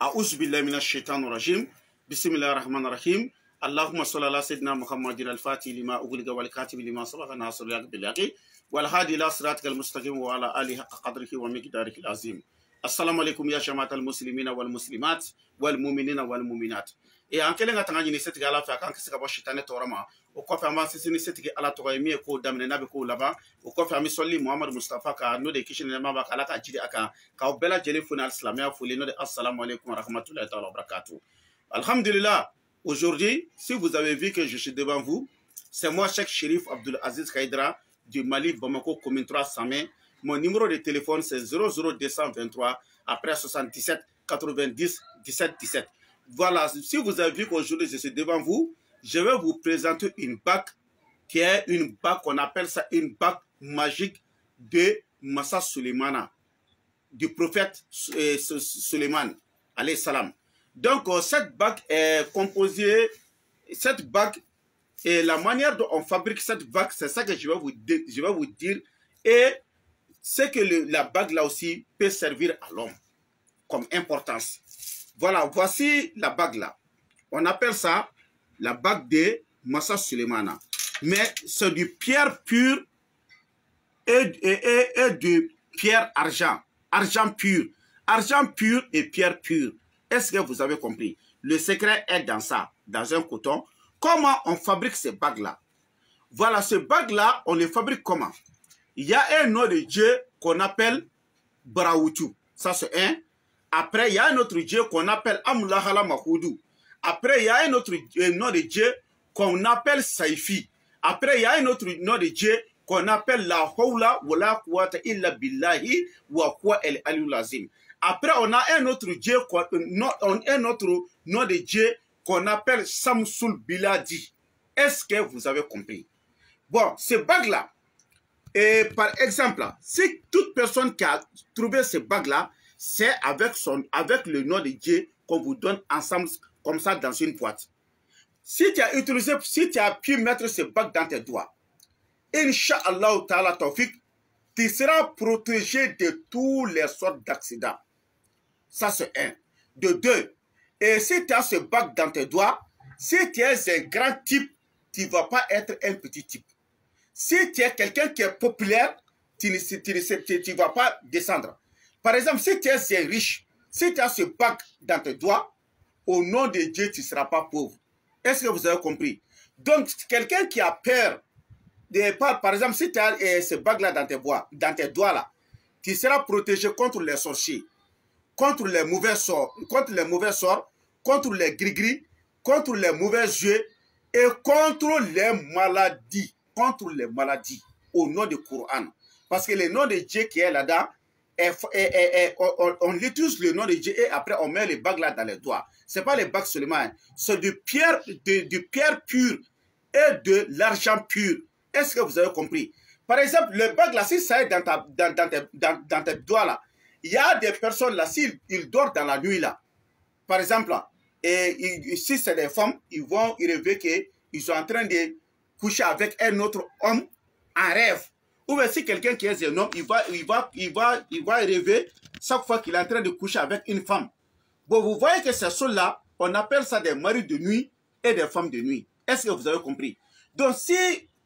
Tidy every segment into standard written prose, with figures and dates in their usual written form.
A'udhu billahi minash shaitanir rajim. Bismillahir rahmanir rahim. Allahumma salli ala sayyidina Muhammadin al-Fatih lima ughliqa wal katib lima sabaqa nasrul haqq bil haqq wal hadi ila siratikal mustaqim wa ala alihi haqqa qadrihi wa miqdarihi al-azim. Assalamu alaikum ya jama'atal muslimina wal muslimat wal mu'minina wal mu'minat. Et en kelenga tanga ni setigi ala fa kan kisika bo shitane torama o ko fa ma sisini setigi ala to mi ko damne nabe ko laba o ko fa mi solli Muhammad Mustafa ka no de kishine ma ba kala ka jidi aka ka o bela jeli funal islamia fuli no de assalamu alaikum wa rahmatullahi wa barakatuh. Alhamdulillah, aujourd'hui, si vous avez vu que je suis devant vous, c'est moi Cheikh Chérif Abdul Aziz Kaïdra du Mali Bamako commune 3 Samé. Mon numéro de téléphone c'est 00223 après 77 90 17 17. Voilà, si vous avez vu qu'aujourd'hui je suis devant vous, je vais vous présenter une bague qui est une bague qu'on appelle ça une bague magique de Massa Suleymana, du prophète Suleiman, alayhi salam. Donc cette bague est composée, cette bague et la manière dont on fabrique cette bague, c'est ça que je vais vous dire, et c'est que la bague là aussi peut servir à l'homme comme importance. Voilà, voici la bague là. On appelle ça la bague de Massa Suleymana. Mais c'est du pierre pur et de pierre argent. Argent pur. Argent pur et pierre pure. Est-ce que vous avez compris? Le secret est dans ça, dans un coton. Comment on fabrique ces bagues là? Voilà, ces bagues là, on les fabrique comment? Il y a un nom de Dieu qu'on appelle Braoutou. Ça c'est un. Après, il y a un autre Dieu qu'on appelle Amulahala Mahoudou. Après, il y a un autre nom de Dieu qu'on appelle Saifi. Après, il y a un autre nom de Dieu qu'on appelle La Hawla wa la quwwata illa billahi wa huwa al-aliyyul azim. Après, on a un autre Dieu, un autre nom de Dieu qu'on appelle Samsul Biladi. Est-ce que vous avez compris? Bon, ces bagues-là, et par exemple, si toute personne qui a trouvé ces bagues-là, c'est avec le nom de Dieu qu'on vous donne ensemble comme ça dans une boîte. Si tu as pu mettre ces bagues dans tes doigts, Inch'Allah ta'ala tawfiq, tu seras protégé de toutes les sortes d'accidents. Ça c'est un. De deux, et si tu as ce bague dans tes doigts, si tu es un grand type, tu ne vas pas être un petit type. Si tu es quelqu'un qui est populaire, tu ne vas pas descendre. Par exemple, si tu es un riche, si tu as ce bague dans tes doigts, au nom de Dieu, tu ne seras pas pauvre. Est-ce que vous avez compris? Donc, quelqu'un qui a peur, par exemple, si tu as ce bague-là dans tes doigts, là, tu seras protégé contre les sorciers, contre les mauvais sorts, contre les gris-gris, contre les mauvais yeux et contre les maladies. Contre les maladies, au nom du Coran. Parce que le nom de Dieu qui est là-dedans, on utilise le nom de Dieu et après on met les bagues là dans les doigts. Ce n'est pas les bagues seulement, c'est du pierre pur et de l'argent pur. Est-ce que vous avez compris? Par exemple, le bague là, si ça est dans tes doigts là, il y a des personnes là, s'ils dorment dans la nuit là, par exemple, et si c'est des femmes, ils vont rêver qu'ils sont en train de coucher avec un autre homme en rêve. Ou bien si quelqu'un qui est un homme, il va rêver chaque fois qu'il est en train de coucher avec une femme. Bon, vous voyez que ces choses-là, on appelle ça des maris de nuit et des femmes de nuit. Est-ce que vous avez compris? Donc, si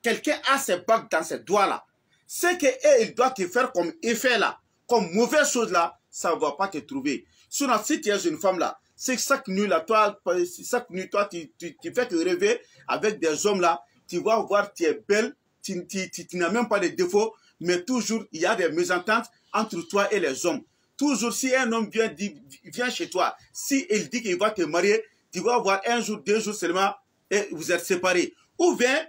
quelqu'un a ses bagues dans ses doigts-là, c'est qu'il doit te faire comme effet là, comme mauvaise chose là, ça ne va pas te trouver. Sinon, si tu es une femme là, c'est que chaque nuit là, toi, tu fais te rêver avec des hommes là, tu vas voir, tu es belle, tu n'as même pas de défauts, mais toujours, il y a des mésententes entre toi et les hommes. Toujours, si un homme vient chez toi, si il dit qu'il va te marier, tu vas voir un jour, 2 jours seulement, et vous êtes séparés. Ou bien,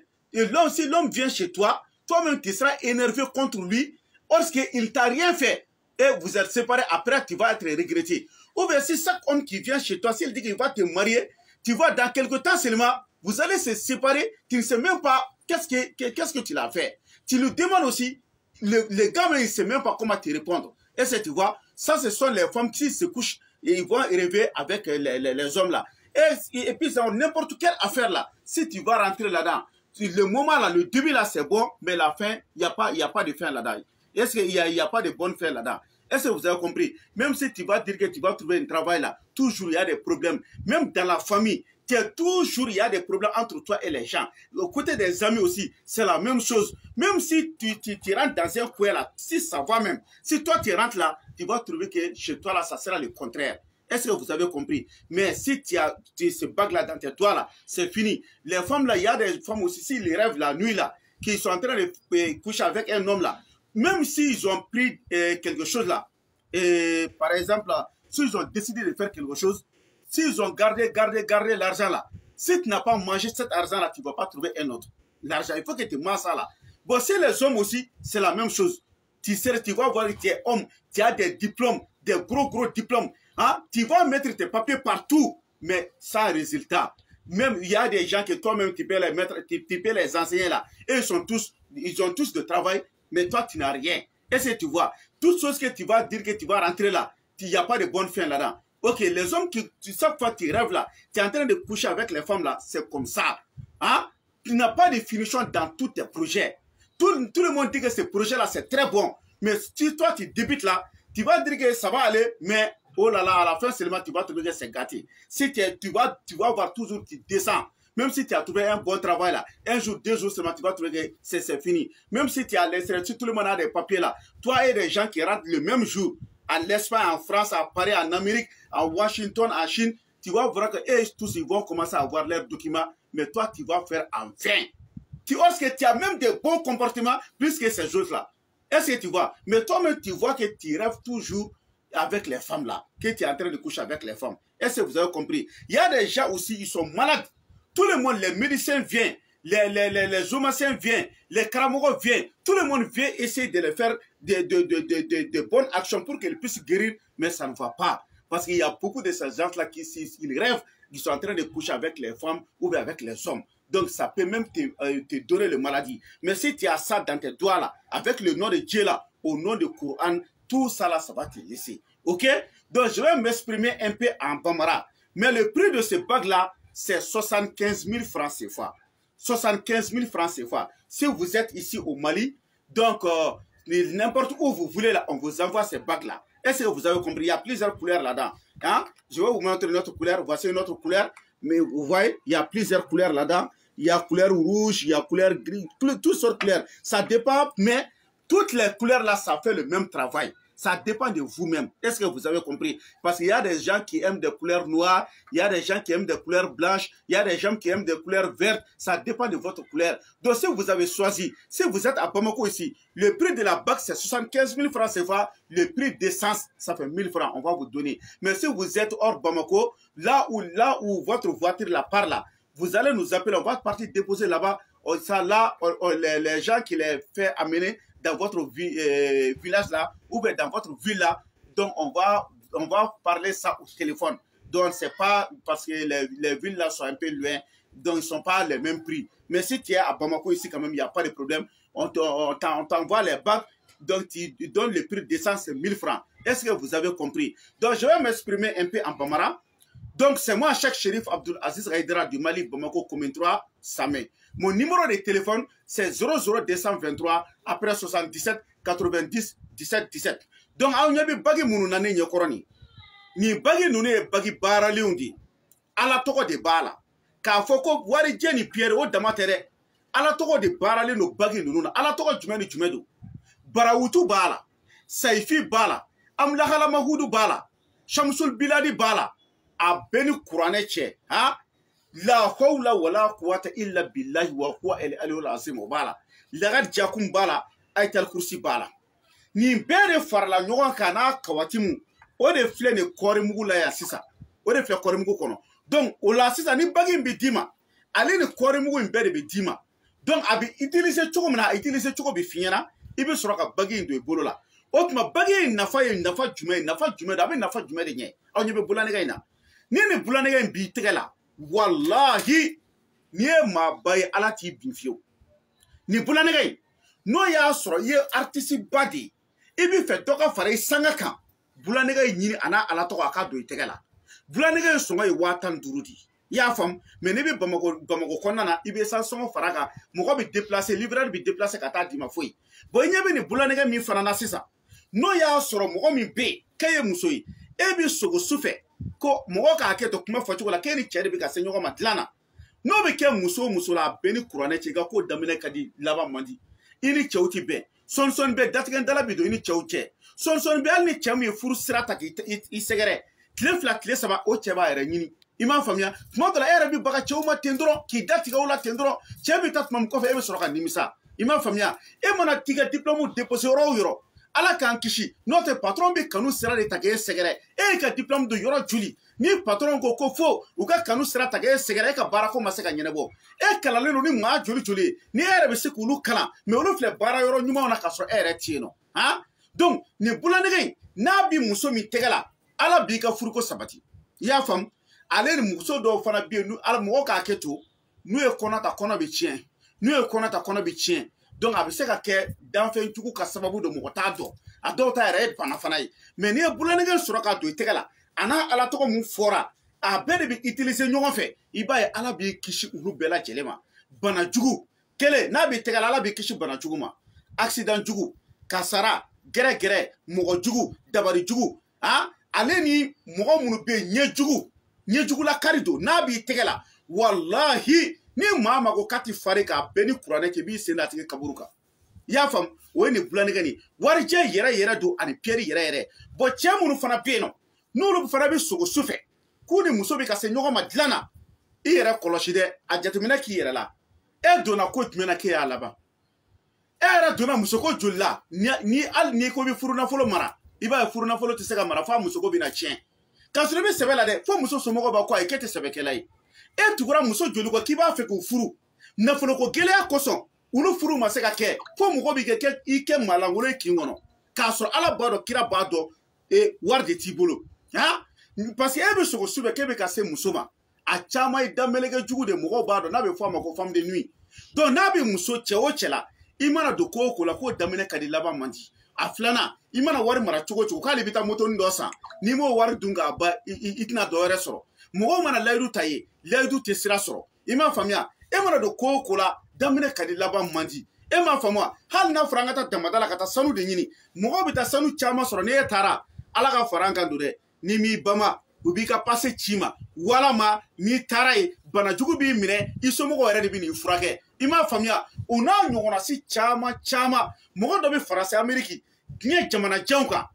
si l'homme vient chez toi, toi-même, tu seras énervé contre lui, parce qu'il ne t'a rien fait, et vous êtes séparés, après, tu vas être regretté. Ou bien, si chaque homme qui vient chez toi, s'il dit qu'il va te marier, tu vois, dans quelque temps seulement, vous allez se séparer, tu ne sais même pas qu'est-ce que tu l'as fait. Tu lui demandes aussi, le gars, il ne sait même pas comment te répondre. Et c'est, tu vois, ça, ce sont les femmes qui se couchent et ils vont rêver avec les hommes là. Et puis, dans n'importe quelle affaire là, si tu vas rentrer là-dedans, le moment là, le début là, c'est bon, mais la fin, il n'y a pas de fin là-dedans. Est-ce qu'il n'y a pas de bonne fin là-dedans? Est-ce que vous avez compris? Même si tu vas dire que tu vas trouver un travail là, toujours il y a des problèmes. Même dans la famille, toujours il y a des problèmes entre toi et les gens. Au côté des amis aussi, c'est la même chose. Même si tu rentres dans un coin là, si ça va même, si toi tu rentres là, tu vas trouver que chez toi là, ça sera le contraire. Est-ce que vous avez compris? Mais si tu as ce bague là dans tes doigts là, c'est fini. Les femmes là, il y a des femmes aussi, s'ils rêvent la nuit là, qui sont en train de coucher avec un homme là, même s'ils ont pris quelque chose là, par exemple, s'ils ont décidé de faire quelque chose, s'ils ont gardé l'argent là, si tu n'as pas mangé cet argent là, tu ne vas pas trouver un autre. L'argent, il faut que tu manges ça là. Bon, si les hommes aussi, c'est la même chose. Tu vas voir que tu es homme, tu as des diplômes, des gros diplômes. Hein? Tu vas mettre tes papiers partout, mais sans résultat. Même il y a des gens que toi-même tu peux les mettre, tu peux les enseigner là. Et ils ont tous de travail, mais toi tu n'as rien. Est-ce que tu vois? Toutes choses que tu vas dire que tu vas rentrer là, il n'y a pas de bonne fin là-dedans. Ok, les hommes qui, chaque fois tu rêves là, tu es en train de coucher avec les femmes là, c'est comme ça. Hein? Tu n'as pas de finition dans tous tes projets. Tout le monde dit que ce projet là c'est très bon. Mais si toi tu débutes là, tu vas dire que ça va aller, mais oh là là, à la fin seulement tu vas trouver que c'est gâté. Si tu vas voir toujours, tu descends. Même si tu as trouvé un bon travail là, un jour, 2 jours seulement, tu vas trouver que c'est fini. Même si tu as l'extérieur, si tout le monde a des papiers là, toi et des gens qui rentrent le même jour, à l'Espagne, en France, à Paris, en Amérique, à Washington, en Chine, tu vas voir que tous ils vont commencer à avoir leurs documents, mais toi tu vas faire en vain. Tu vois que tu as même des bons comportements plus que ces choses-là. Est-ce que tu vois? Mais toi-même, tu vois que tu rêves toujours avec les femmes là, que tu es en train de coucher avec les femmes. Est-ce que vous avez compris? Il y a des gens aussi, ils sont malades. Tout le monde, les médecins viennent, les homiciens viennent, les karamogos viennent. Tout le monde vient essayer de les faire de bonnes actions pour qu'ils puissent guérir, mais ça ne va pas. Parce qu'il y a beaucoup de ces gens-là qui, s'ils rêvent, ils sont en train de coucher avec les femmes ou avec les hommes. Donc, ça peut même te donner la maladie. Mais si tu as ça dans tes doigts là, avec le nom de Dieu là, au nom du Coran, tout ça là, ça va te laisser. Ok? Donc, je vais m'exprimer un peu en bambara. Mais le prix de ce bague là, c'est 75 000 francs CFA. 75 000 francs CFA. Si vous êtes ici au Mali, donc, n'importe où vous voulez là, on vous envoie ces bagues là. Est-ce que vous avez compris? Il y a plusieurs couleurs là-dedans. Hein? Je vais vous montrer une autre couleur. Voici une autre couleur. Mais vous voyez, il y a plusieurs couleurs là-dedans. Il y a couleur rouge, il y a couleur gris, toutes sortes de couleurs. Ça dépend, mais toutes les couleurs là, ça fait le même travail. Ça dépend de vous-même. Est-ce que vous avez compris? Parce qu'il y a des gens qui aiment des couleurs noires, il y a des gens qui aiment des couleurs blanches, il y a des gens qui aiment des couleurs vertes. Ça dépend de votre couleur. Donc si vous avez choisi, si vous êtes à Bamako ici, le prix de la bague c'est 75 000 francs CFA, le prix d'essence ça fait 1000 francs, on va vous donner. Mais si vous êtes hors Bamako, là où votre voiture là part là, vous allez nous appeler, on va partir déposer là-bas. Ça là, les gens qui les fait amener dans votre village là, ou bien dans votre ville là, donc on va parler ça au téléphone. Donc c'est pas parce que les villes là sont un peu loin, donc ils ne sont pas les mêmes prix. Mais si tu es à Bamako ici quand même, il n'y a pas de problème. On t'envoie les bagues, donc tu donnes le prix d'essence, c'est 1000 francs. Est-ce que vous avez compris? Donc je vais m'exprimer un peu en bambara. Donc, c'est moi, Cheikh Chérif Abdul Aziz Haïdara du Mali, Bamako, Commune 3, Samé. Mon numéro de téléphone, c'est 00223 après 77 90 17 17. Donc, on y a bagi mounounané nyokoroni. Ni bagi nouné bagi bara liundi. Ala toko de bala. Ka foko wari jeni pierre o damatere. Ala toko de bara li no bagi nounouna. Ala toko jumedu. Barawutu bala. Saifi bala. Amlahala mahudu bala. Shamsul Biladi bala. A beni Kurane che, ha? La hawla wala quwwata illa billahi wa huwa al-aliyyul azim bala. Lagad jakum bala ayatul kursi bala. Ni bere farla nyogan kana kawatimu. O de fle ne kori mugu la ya sisa. O de fle kori mugu kono. Donc o la sisa ni bagi mbi dima. Ale ne kori mugu mbere bi dima. Donc abi utiliser choko mna utiliser choko bi finyana. Ibe soroka bagi ndo ebolo la. O tuma bagi nafa jume da be nafa jume de nye. Aw nyebe bulane gaina. Ni ne bulanega in bi tege la, wallahi, ni e ma baye ala ti bin fiyo. Ni bulanega in, no ya soro ye artisi badi, ibi fe doka fara sanga kan, bulanega in yini ana ala toko aka do tege la. Bulanega in songa yi watan durudi. Ya fam, mais ne bi Bamako konnana, ibi sa songa fara ka, moko bi déplacer, livreur bi déplacer kata di ma foyi. Bo nyebe ni bulanega mi fana na sisa. No ya soro moko mi be, kaye musoyi, ebi sogo sufe. ko mɔgɔ k'a kɛ to kuma fɔcogo la k'e ni cɛ de bɛ ka se ɲɔgɔn ma dilan na n'o bɛ kɛ muso o muso la a bɛɛ ni kuranɛ cɛ i ka ko daminɛ ka di laban man di i ni cɛw ti bɛn sɔnsɔni bɛ datigɛdala bi don i ni cɛw cɛ sɔnsɔni bɛ hali ni cɛ min ye furu sira ta k'i sɛgɛrɛ tile 2 tile 3 o cɛ b'a yɛrɛ ɲini i m'a faamuya tuma dɔ la e yɛrɛ bɛ baga cɛw ma ten dɔrɔn k'i datigɛ o la ten dɔrɔn cɛ bɛ taa tuma min kɔfɛ e bɛ sɔrɔ ka nimisa i m'a faamuya e mana t'i ka diplôme déposé yɔrɔ o yɔrɔ ala k'an kisi n'o tɛ patron bɛ kanu sira de ta k'e sɛgɛrɛ e y'i ka diplôme don yɔrɔ joli ni patron ko fo u ka kanu sira ta k'e sɛgɛrɛ e ka baara ko ma se ka ɲɛnabɔ e kalanlen don ni maa joli joli ye ni e yɛrɛ bɛ se k'olu kalan mais olu filɛ baara yɔrɔ ɲumanw na k'a sɔrɔ e yɛrɛ tɛ yen nɔ han donc nin bulanɛgɛ in n'a bi muso min tɛgɛ la ala b'i ka furuko sabati i y'a faamu ale ni muso dɔw fana bɛ yen ala mɔgɔ k'a kɛ to n'u ye kɔnɔ ta kɔnɔ bɛ tiɲɛ n'u ye kɔnɔ ta kɔnɔ bɛ tiɲɛ donc a bɛ se ka kɛ danfɛn jugu ka sababu don mɔgɔ t'a dɔn a dɔw ta yɛrɛ ye bana fana ye mais n'i ye bulanɛgɛ sɔrɔ ka don i tɛgɛ la a n'a ala tɔgɔ mun fɔra a bɛɛ de bɛ utiliser ɲɔgɔn fɛ i b'a ye ala b'i kisi olu bɛɛ lajɛlen ma bana jugu kelen n'a b'i tɛgɛ la ala b'i kisi bana jugu ma accident jugu kasara gɛrɛgɛrɛ mɔgɔ jugu dabari jugu ale ni mɔgɔ minnu bɛ yen ɲɛjugula kari don n'a b'i tɛgɛ la walahi ni maa ma ko k'a ti fari k'a bɛɛ ni kuranɛ kɛ i b'i sen da a tigi kaburu kan i y'a faamu o ye nin bulanɛgɛ nin warijɛ yɛrɛ yɛrɛ don ani piyɛri yɛrɛ yɛrɛ bon cɛ minnu fana bɛ yen nɔ n'olu fana bɛ sogo su fɛ k'u ni muso bɛ ka se ɲɔgɔn ma dilan na i yɛrɛ kɔlɔsi dɛ a jateminɛ k'i yɛrɛ la e donna ko jumɛn na k'e y'a laban e yɛrɛ donna musoko joli la ni hali n'i ko i bɛ furu nafolo mara i b'a ye furu nafolo tɛ se ka mara f'a musoko bɛ na tiɲɛ k'a sɔrɔ i bɛ sɛbɛ la dɛ fo muso somɔgɔw b'a ko ayi k'e tɛ sɛbɛkɛla ye e tugura muso joli kɔ k'i b'a fɛ k'u furu nafoloko gɛlɛya kosɔn olu furu ma se ka kɛ fo mɔgɔ b'i kɛ i kɛ maalankolon ye kin kɔnɔ k'a sɔrɔ ala b'a dɔn kira b'a dɔn wari de t'i bolo parce que e bɛ sogo su bɛ k'e bɛ ka se muso ma a caman ye damelege jugu de mɔgɔw b'a dɔn n'a bɛ fɔ a ma ko femme de nuit donc n'a bɛ muso cɛ o cɛ la i mana don ko o ko la k'o daminɛ ka di laban man di a filanan i mana wari mara cogo cogo k'ale bɛ taa motonin dɔ san n'i m'o wari dun k'a ban i tɛna dɔ wɛrɛ sɔrɔ mɔgɔw mana layidu ta ye layidu tɛ sira sɔrɔ i m'a faamuya e mana don ko o ko la daminɛ ka di laban man di e m'a faamuya hali n'a fɔra an ka taa damada la ka taa sanu de ɲini mɔgɔw bɛ taa sanu caman sɔrɔ n'e taara ala ka fara an kan don dɛ n'i m'i bama u b'i ka pase ci ma walama n'i taara ye banajugu b'i minɛ i somɔgɔw yɛrɛ de bɛ n'i furakɛ i m'a faamuya o n'a ɲɔgɔnna si caman caman mɔgɔ dɔ bɛ fara se ameriki diɲɛ jamanajanw kan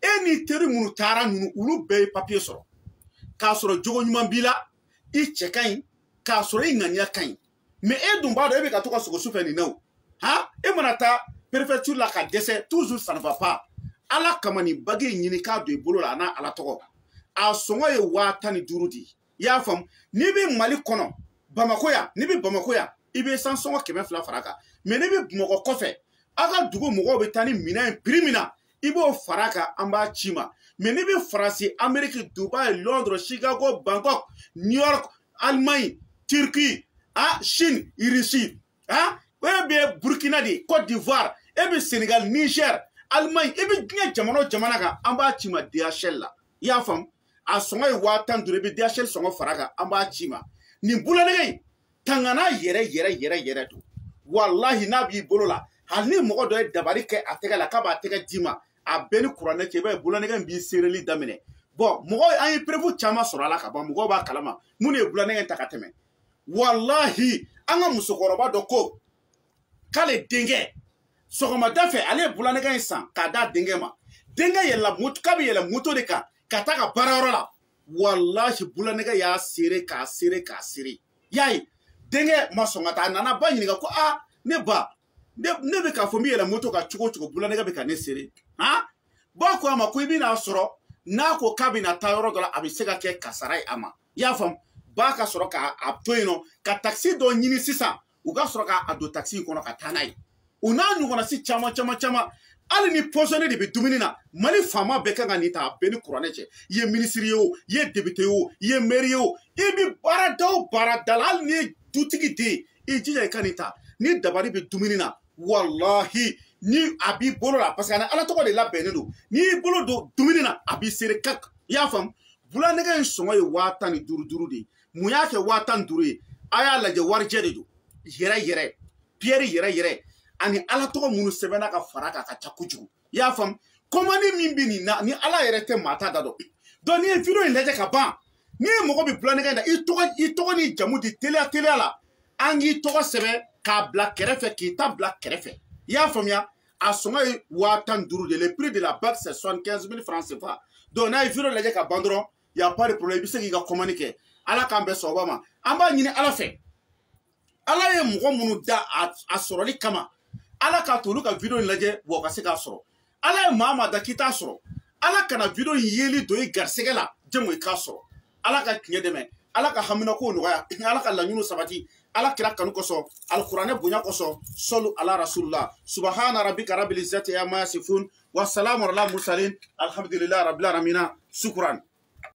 e ni teri minnu taara ninnu olu bɛɛ ye papiye sɔrɔ k'a sɔrɔ jogo ɲuman b'i la i cɛ ka ɲi k'a sɔrɔ i ŋaniya ka ɲi mais e dun b'a dɔn e bɛ ka to ka sogo su fɛ nin na o e mana taa préfecture la ka dɛsɛ toujours ça ne va pas ala kama nin bage in ɲini k'a don i bolo la a n'a ala tɔgɔ a sɔngɔ ye 15,000 de i y'a faamu n'i bɛ mali kɔnɔ bamako yan n'i bɛ bamako yan i bɛ san sɔngɔ 200 fara kan mais n'i bɛ bamakɔ kɔfɛ a ka dugu mɔgɔw bɛ taa ni minɛn ye prix min na i b'o fara kan an b'a ci ma mais n'i bɛ faransi amérique dubai londres chicago bangkok new york allemagne turquie chine russie e bɛ burkina de côte d'ivoire e bɛ sénégal niger allemagne e bɛ diɲɛ jamana o jamana kan an b'a ci ma DHL la i y'a faamu a sɔngɔ ye 15,000 i bɛ DHL sɔngɔ fara kan an b'a ci ma nin bulanɛgɛ in tangana yɛrɛ don walahi n'a b'i bolo la hali ni mɔgɔ dɔ ye dabali kɛ a tɛgɛ la k'a b'a tɛgɛ d'i ma a bɛɛ ni kuranɛ cɛ i b'a ye bulanɛgɛ in b'i sereli daminɛ bon mɔgɔ an ye prévu caman sɔrɔ a la ka ban mɔgɔw b'a kalama mun de ye bulanɛgɛ in ta ka tɛmɛ walahi an ka musokɔrɔba dɔ ko k'ale denkɛ sɔgɔmada fɛ ale ye bulanɛgɛ in san k'a d'a denkɛ ma denkɛ yɛlɛla moto k'a bɛ yɛlɛ moto de kan ka taa ka baarayɔrɔ la walahi bulanɛgɛ y'a sere k'a sere k'a sere y'a ye denkɛ ma sɔn ka taa a nana ba ɲininka ko ne ba ne bɛ k'a fɔ n bɛ yɛlɛ moto kan cogo cogo bulanɛgɛ bɛ ka ne sere ba ko a ma ko i bɛna sɔrɔ n'a ko k'a bɛna taa yɔrɔ dɔ la a bɛ se ka kɛ kasara ye a ma i y'a faamu ba ka sɔrɔ k'a to yen nɔ ka takisi dɔ ɲini sisan u ka sɔrɔ k'a don takisi in kɔnɔ ka taa n'a ye u n'a ɲɔgɔnna si caman hali ni pɔsɔnni de bɛ dumuni na mali faama bɛɛ kan ka nin ta a bɛɛ ni kuranɛ cɛ i ye minisiri ye o i ye depite ye o i ye mɛri ye o i bɛ baarada o baarada la hali ni ye dutigi den i jija i ka nin ta ni dabali bɛ dumuni na walahi ni a b'i bolo la parce que ala tɔgɔ de labɛnnen don n'i y'i bolo don dumuni na a b'i sere kak i y'a faamu bulanɛgɛ in sɔngɔ ye 15,000 de ye mun y'a kɛ 15,000 ye a y'a lajɛ warijɛ de don yɛrɛ piyɛri yɛrɛ ani ala tɔgɔ minnu sɛbɛnna ka fara kan ka ca kojugu i y'a faamu commande min bɛ nin na ni ala yɛrɛ tɛ maa ta da dɔn donc ni vidéo in lajɛ ka ban ni mɔgɔ bɛ bulanikɛ in na i tɔgɔ ni jamu di teliya la an k'i tɔgɔ sɛbɛn k'a bila kɛrɛfɛ k'i ta bila kɛrɛfɛ i y'a faamuya a sɔngɔ ye 15,000 de le prix de la bague c'est 75 000 francs CFA donc n'a ye vidéo lajɛ ka ban dɔrɔn y a pas de problème i bɛ se k'i ka commande kɛ ala k'an bɛn sababa ma an b'a ɲini ala fɛ ala ye mɔgɔ minnu da a sɔrɔli kama ala k'a to olu ka vidéo in lajɛ wa u ka se k'a sɔrɔ ala ye maa da k'i t'a sɔrɔ ala kana vidéo in yeli don i garisɛgɛ la jɛmu i k'a sɔrɔ ala ka tiɲɛ dɛmɛ ala ka haminako nɔgɔya ala ka laɲiniw sabati ala kira kanu kosɔn alikuranɛ bonya kosɔn sɔlu ala rasulillah subahana rabbika rabbil izzati amma yasifun wa salamun ala mursalin alhamdulillahi rabbil alamin sukuran